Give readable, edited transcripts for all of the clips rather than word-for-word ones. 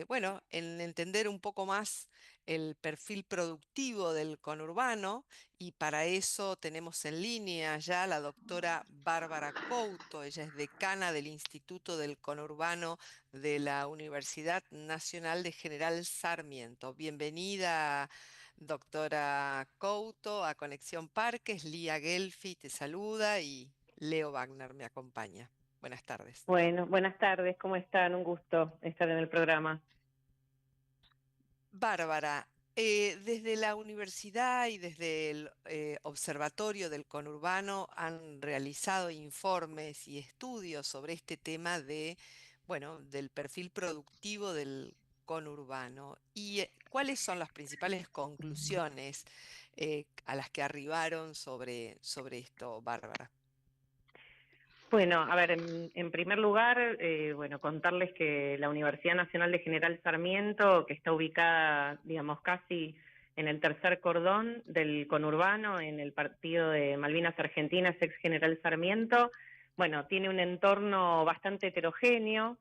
bueno, en entender un poco más el perfil productivo del conurbano y para eso tenemos en línea ya la doctora Bárbara Couto. Ella es decana del Instituto del Conurbano de la Universidad Nacional de General Sarmiento. Bienvenida, doctora Couto, a Conexión Parques. Lía Gelfi te saluda y Leo Wagner me acompaña. Buenas tardes. Bueno, buenas tardes, ¿cómo están? Un gusto estar en el programa. Bárbara, desde la universidad y desde el Observatorio del Conurbano han realizado informes y estudios sobre este tema de, bueno, del perfil productivo del conurbano. ¿Y cuáles son las principales conclusiones a las que arribaron sobre esto, Bárbara? Bueno, a ver, en primer lugar, bueno, contarles que la Universidad Nacional de General Sarmiento, que está ubicada, digamos, casi en el tercer cordón del conurbano, en el partido de Malvinas Argentinas, ex General Sarmiento, bueno, tiene un entorno bastante heterogéneo,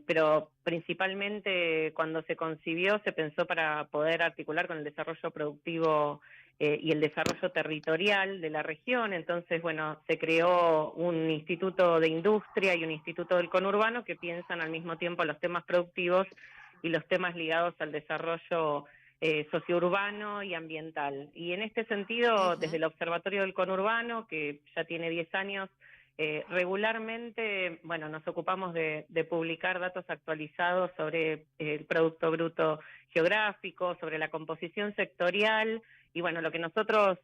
pero principalmente cuando se concibió se pensó para poder articular con el desarrollo productivo y el desarrollo territorial de la región. Entonces, bueno, se creó un instituto de industria y un instituto del conurbano que piensan al mismo tiempo los temas productivos y los temas ligados al desarrollo sociourbano y ambiental. Y en este sentido, desde Ujú. el Observatorio del Conurbano, que ya tiene 10 años, regularmente, bueno, nos ocupamos de publicar datos actualizados sobre el Producto Bruto geográfico, sobre la composición sectorial, y bueno, lo que nosotros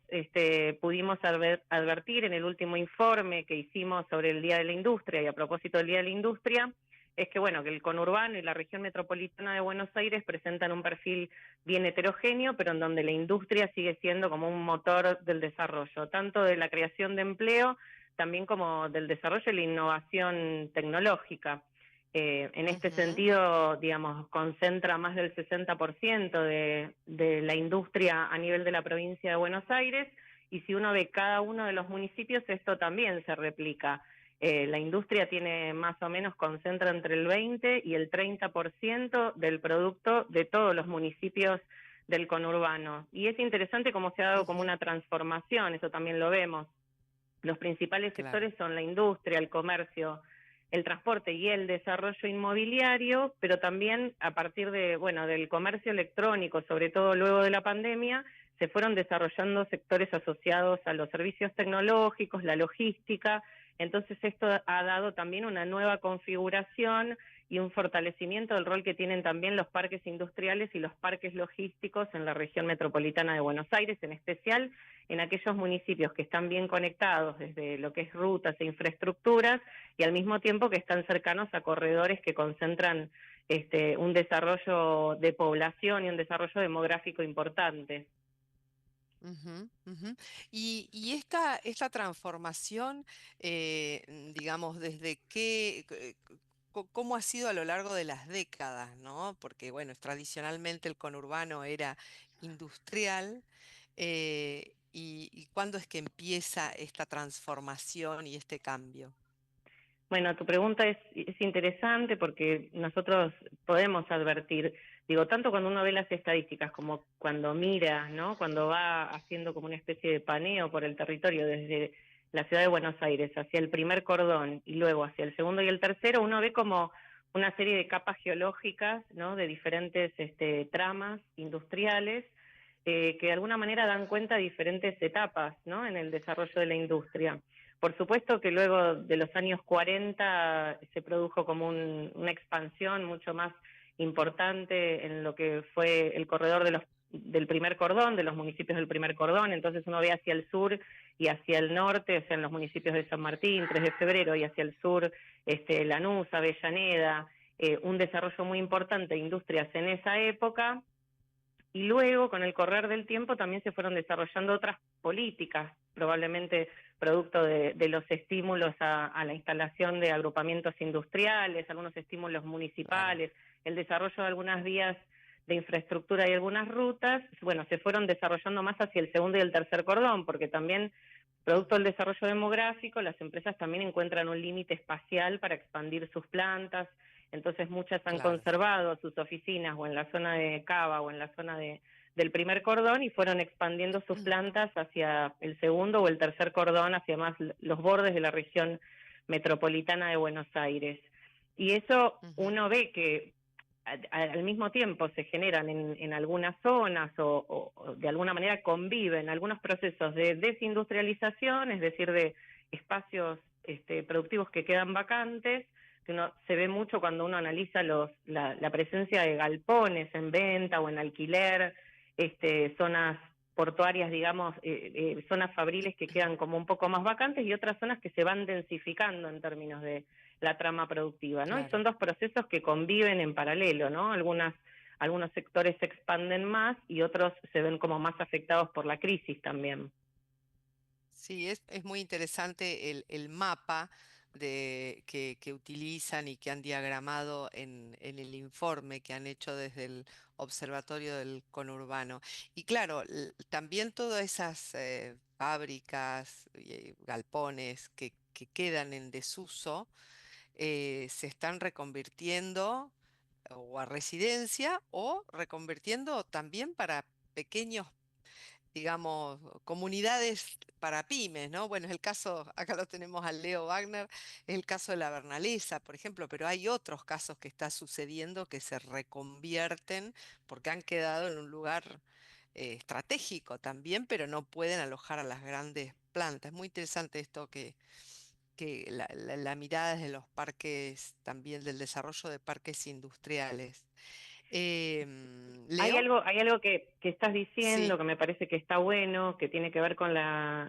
pudimos advertir en el último informe que hicimos sobre el Día de la Industria, y a propósito del Día de la Industria, es que bueno, que el conurbano y la región metropolitana de Buenos Aires presentan un perfil bien heterogéneo, pero en donde la industria sigue siendo como un motor del desarrollo, tanto de la creación de empleo, también como del desarrollo y la innovación tecnológica. En este Ujú. sentido, digamos, concentra más del 60% de la industria a nivel de la provincia de Buenos Aires, y si uno ve cada uno de los municipios, esto también se replica. La industria tiene más o menos, concentra entre el 20 y el 30% del producto de todos los municipios del conurbano. Y es interesante cómo se ha dado como Ujú. una transformación, eso también lo vemos. Los principales Claro. sectores son la industria, el comercio, el transporte y el desarrollo inmobiliario, pero también a partir de, bueno, del comercio electrónico, sobre todo luego de la pandemia, se fueron desarrollando sectores asociados a los servicios tecnológicos, la logística. Entonces esto ha dado también una nueva configuración y un fortalecimiento del rol que tienen también los parques industriales y los parques logísticos en la región metropolitana de Buenos Aires, en especial en aquellos municipios que están bien conectados desde lo que es rutas e infraestructuras, y al mismo tiempo que están cercanos a corredores que concentran un desarrollo de población y un desarrollo demográfico importante. Ujú, ujú. Y esta transformación, digamos, desde cómo ha sido a lo largo de las décadas, ¿no? Porque, bueno, tradicionalmente el conurbano era industrial, y cuándo es que empieza esta transformación y este cambio. Bueno, tu pregunta es interesante porque nosotros podemos advertir, digo, tanto cuando uno ve las estadísticas como cuando mira, ¿no? Cuando va haciendo como una especie de paneo por el territorio desde la ciudad de Buenos Aires hacia el primer cordón y luego hacia el segundo y el tercero, uno ve como una serie de capas geológicas, ¿no? De diferentes tramas industriales que de alguna manera dan cuenta de diferentes etapas, ¿no? En el desarrollo de la industria. Por supuesto que luego de los años 40 se produjo como una expansión mucho más importante en lo que fue el corredor del primer cordón, de los municipios del primer cordón. Entonces uno ve hacia el sur y hacia el norte, o sea, en los municipios de San Martín, 3 de febrero, y hacia el sur, Lanús, Avellaneda, un desarrollo muy importante de industrias en esa época. Y luego, con el correr del tiempo, también se fueron desarrollando otras políticas, probablemente producto de los estímulos a la instalación de agrupamientos industriales, algunos estímulos Claro. municipales, el desarrollo de algunas vías de infraestructura y algunas rutas. Bueno, se fueron desarrollando más hacia el segundo y el tercer cordón, porque también, producto del Ujú. desarrollo demográfico, las empresas también encuentran un límite espacial para expandir sus plantas. entonces muchas han claro. conservado sus oficinas o en la zona de Cava o en la zona del primer cordón y fueron expandiendo sus plantas hacia el segundo o el tercer cordón, hacia más los bordes de la región metropolitana de Buenos Aires. Y eso Ujú. uno ve que al mismo tiempo se generan en algunas zonas o de alguna manera conviven algunos procesos de desindustrialización, es decir, de espacios productivos que quedan vacantes, que uno se ve mucho cuando uno analiza la presencia de galpones en venta o en alquiler, zonas portuarias, digamos, zonas fabriles que quedan como un poco más vacantes y otras zonas que se van densificando en términos de la trama productiva, ¿no? Y son Claro. dos procesos que conviven en paralelo, ¿no? Algunos sectores se expanden más y otros se ven como más afectados por la crisis también. Sí, es muy interesante el mapa que utilizan y que han diagramado en el informe que han hecho desde el Observatorio del Conurbano. Y claro, también todas esas fábricas, galpones que quedan en desuso, se están reconvirtiendo o a residencia o reconvirtiendo también para pequeños, digamos, comunidades para pymes, ¿no? Bueno, es el caso, acá lo tenemos al Leo Wagner, es el caso de la Bernalesa, por ejemplo, pero hay otros casos que está sucediendo que se reconvierten porque han quedado en un lugar estratégico también, pero no pueden alojar a las grandes plantas. Es muy interesante esto que la mirada desde los parques, también del desarrollo de parques industriales. Leo, Hay algo que estás diciendo sí. que me parece que está bueno, que tiene que ver con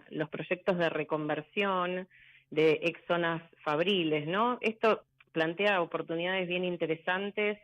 los proyectos de reconversión de ex zonas fabriles, ¿no? Esto plantea oportunidades bien interesantes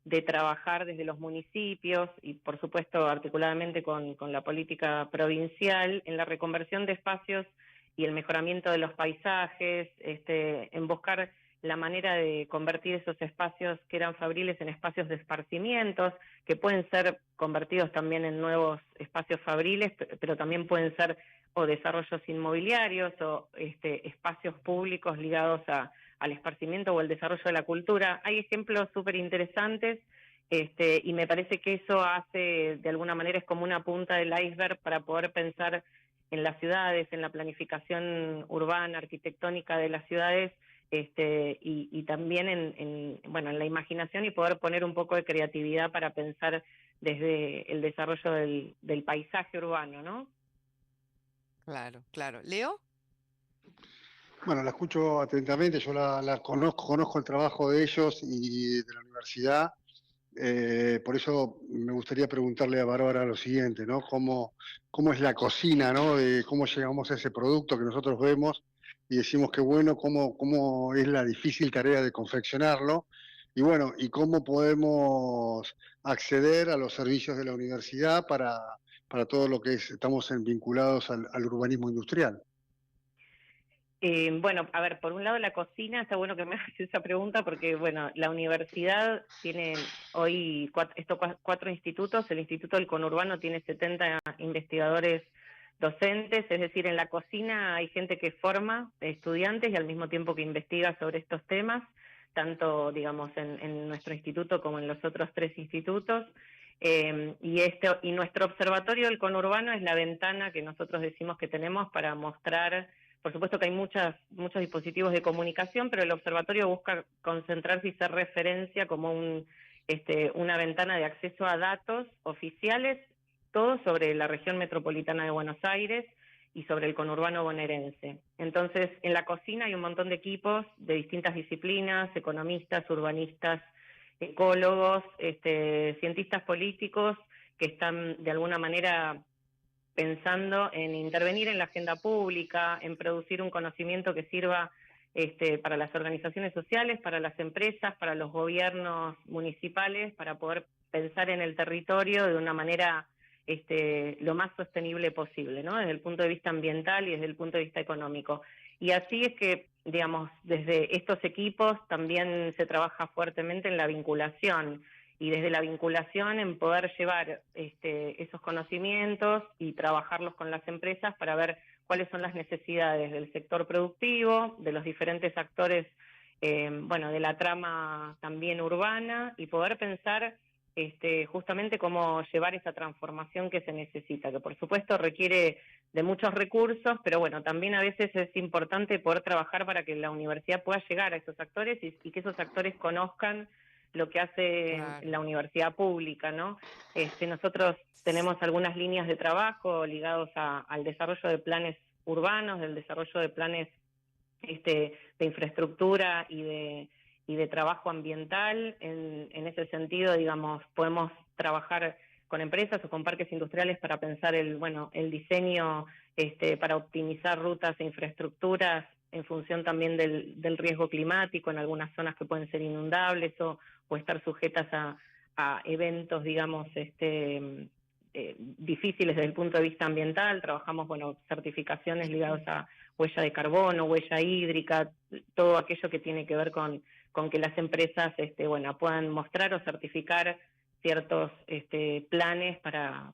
de trabajar desde los municipios y, por supuesto, articuladamente con la política provincial en la reconversión de espacios y el mejoramiento de los paisajes, en buscar la manera de convertir esos espacios que eran fabriles en espacios de esparcimientos, que pueden ser convertidos también en nuevos espacios fabriles, pero también pueden ser o desarrollos inmobiliarios o espacios públicos ligados al esparcimiento o el desarrollo de la cultura. Hay ejemplos súper interesantes y me parece que eso hace, de alguna manera, es como una punta del iceberg para poder pensar en las ciudades, en la planificación urbana, arquitectónica de las ciudades, y también bueno, en la imaginación y poder poner un poco de creatividad para pensar desde el desarrollo del paisaje urbano, ¿no? Claro, claro. ¿Leo? Bueno, la escucho atentamente, yo la conozco el trabajo de ellos y de la universidad, por eso me gustaría preguntarle a Bárbara lo siguiente, ¿no? ¿Cómo es la cocina, ¿no? De cómo llegamos a ese producto que nosotros vemos y decimos que bueno, cómo es la difícil tarea de confeccionarlo y bueno, y cómo podemos acceder a los servicios de la universidad para todo lo que estamos vinculados al urbanismo industrial. Bueno, a ver, por un lado la cocina, está bueno que me hagas esa pregunta porque, bueno, la universidad tiene hoy cuatro institutos, el Instituto del Conurbano tiene 70 investigadores docentes, es decir, en la cocina hay gente que forma estudiantes y al mismo tiempo que investiga sobre estos temas, tanto, digamos, en nuestro instituto como en los otros tres institutos. Y nuestro observatorio del conurbano es la ventana que nosotros decimos que tenemos para mostrar. Por supuesto que hay muchos dispositivos de comunicación, pero el observatorio busca concentrarse y ser referencia como una ventana de acceso a datos oficiales, todo sobre la región metropolitana de Buenos Aires y sobre el conurbano bonaerense. Entonces, en la cocina hay un montón de equipos de distintas disciplinas, economistas, urbanistas, ecólogos, cientistas políticos, que están de alguna manera pensando en intervenir en la agenda pública, en producir un conocimiento que sirva para las organizaciones sociales, para las empresas, para los gobiernos municipales, para poder pensar en el territorio de una manera lo más sostenible posible, ¿no? Desde el punto de vista ambiental y desde el punto de vista económico. Y así es que, digamos, desde estos equipos también se trabaja fuertemente en la vinculación y desde la vinculación en poder llevar esos conocimientos y trabajarlos con las empresas para ver cuáles son las necesidades del sector productivo, de los diferentes actores bueno, de la trama también urbana y poder pensar justamente cómo llevar esa transformación que se necesita, que por supuesto requiere de muchos recursos, pero bueno, también a veces es importante poder trabajar para que la universidad pueda llegar a esos actores y que esos actores conozcan lo que hace Claro. la universidad pública, ¿no? Nosotros tenemos algunas líneas de trabajo ligados al desarrollo de planes urbanos, del desarrollo de planes de infraestructura y de trabajo ambiental. En ese sentido, digamos, podemos trabajar con empresas o con parques industriales para pensar el diseño para optimizar rutas e infraestructuras en función también del riesgo climático en algunas zonas que pueden ser inundables o estar sujetas a eventos, digamos, difíciles desde el punto de vista ambiental. Trabajamos, certificaciones ligadas a huella de carbono, huella hídrica, todo aquello que tiene que ver con que las empresas puedan mostrar o certificar ciertos planes para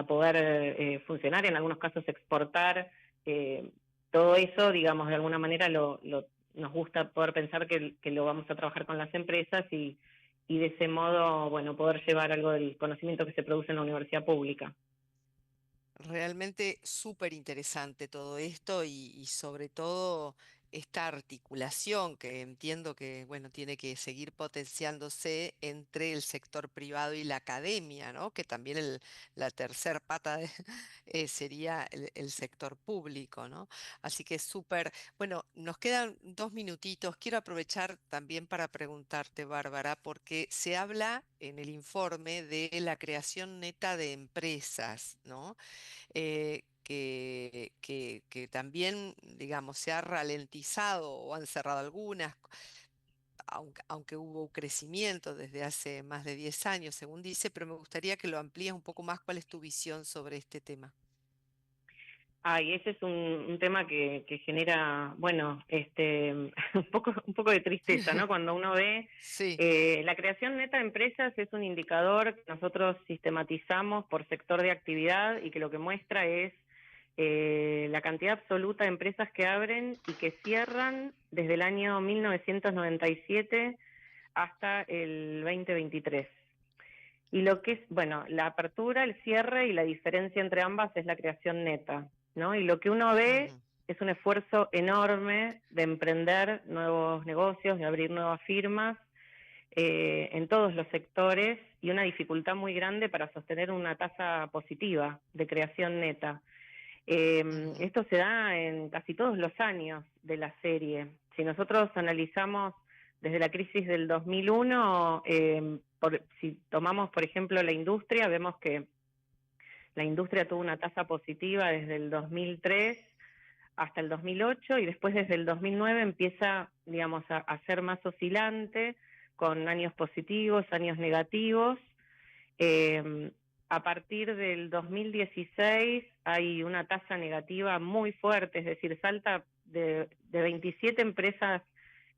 poder funcionar, en algunos casos exportar. Todo eso, digamos, de alguna manera nos gusta poder pensar que lo vamos a trabajar con las empresas y de ese modo, poder llevar algo del conocimiento que se produce en la universidad pública. Realmente súper interesante todo esto y sobre todo esta articulación que entiendo que, bueno, tiene que seguir potenciándose entre el sector privado y la academia, ¿no? Que también la tercer pata sería el sector público, ¿no? Así que súper, bueno, nos quedan 2 minutitos. Quiero aprovechar también para preguntarte, Bárbara, porque se habla en el informe de la creación neta de empresas, ¿no? Que también, digamos, se ha ralentizado o han cerrado algunas, aunque hubo crecimiento desde hace más de 10 años, según dice, pero me gustaría que lo amplíes un poco más. ¿Cuál es tu visión sobre este tema? Y ese es un tema que genera, un poco de tristeza, ¿no? Cuando uno ve Sí. la creación neta de empresas es un indicador que nosotros sistematizamos por sector de actividad y que lo que muestra es la cantidad absoluta de empresas que abren y que cierran desde el año 1997 hasta el 2023. Y lo que es, la apertura, el cierre y la diferencia entre ambas es la creación neta, ¿no? Y lo que uno ve Ujú. es un esfuerzo enorme de emprender nuevos negocios, de abrir nuevas firmas en todos los sectores y una dificultad muy grande para sostener una tasa positiva de creación neta. Ujú. Esto se da en casi todos los años de la serie. Si nosotros analizamos desde la crisis del 2001, si tomamos, por ejemplo, la industria, vemos que la industria tuvo una tasa positiva desde el 2003 hasta el 2008 y después desde el 2009 empieza, digamos, a ser más oscilante, con años positivos, años negativos. A partir del 2016 hay una tasa negativa muy fuerte, es decir, salta de 27 empresas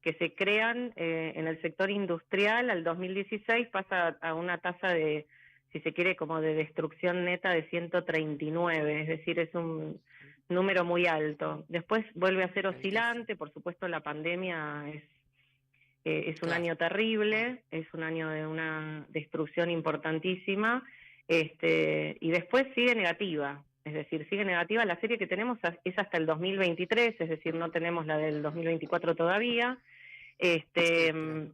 que se crean en el sector industrial al 2016, pasa a una tasa de, si se quiere, como de destrucción neta de 139, es decir, es un número muy alto. Después vuelve a ser Altísimo. oscilante, por supuesto la pandemia es un Claro. año terrible, es un año de una destrucción importantísima, y después sigue negativa, es decir, sigue negativa. La serie que tenemos es hasta el 2023, es decir, no tenemos la del 2024 todavía. Sí, claro.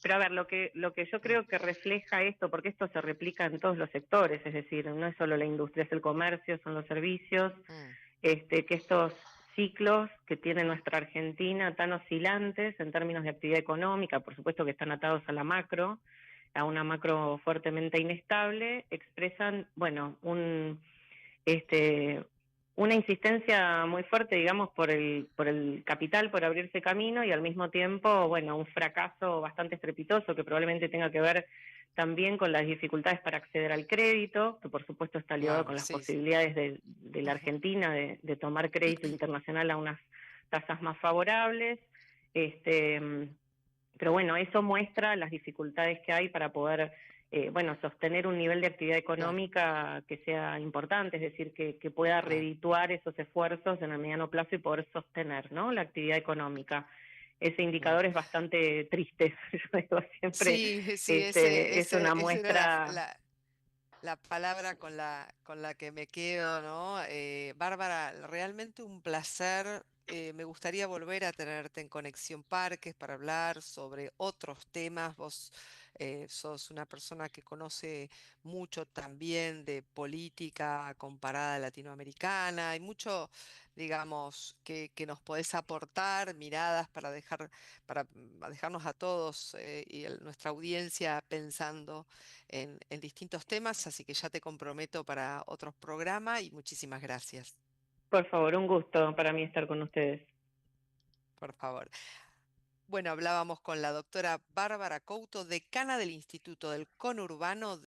Pero a ver, lo que yo Mm. creo que refleja esto, porque esto se replica en todos los sectores, es decir, no es solo la industria, es el comercio, son los servicios, Mm. que estos ciclos que tiene nuestra Argentina tan oscilantes en términos de actividad económica, por supuesto que están atados a la macro, a una macro fuertemente inestable, expresan, una insistencia muy fuerte, digamos, por el capital, por abrirse camino, y al mismo tiempo, un fracaso bastante estrepitoso que probablemente tenga que ver también con las dificultades para acceder al crédito, que por supuesto está ligado Claro, con las sí, sí. posibilidades de la Ujú. Argentina de tomar crédito internacional a unas tasas más favorables. Pero eso muestra las dificultades que hay para poder sostener un nivel de actividad Claro. económica que sea importante, es decir, que pueda Claro. redituar esos esfuerzos en el mediano plazo y poder sostener, ¿no?, la actividad económica. ese Mm. indicador es bastante triste. Yo digo siempre, Sí, sí, ese, es una esa era muestra. la palabra con la que me quedo, ¿no? Bárbara, realmente un placer. Me gustaría volver a tenerte en Conexión Parques para hablar sobre otros temas. Vos sos una persona que conoce mucho también de política comparada latinoamericana. Hay mucho, digamos, que nos podés aportar, miradas para dejarnos a todos y nuestra audiencia pensando en distintos temas, así que ya te comprometo para otros programas y muchísimas gracias, Por favor, un gusto para mí estar con ustedes. por favor. Bueno, hablábamos con la doctora Bárbara Couto, decana del Instituto del Conurbano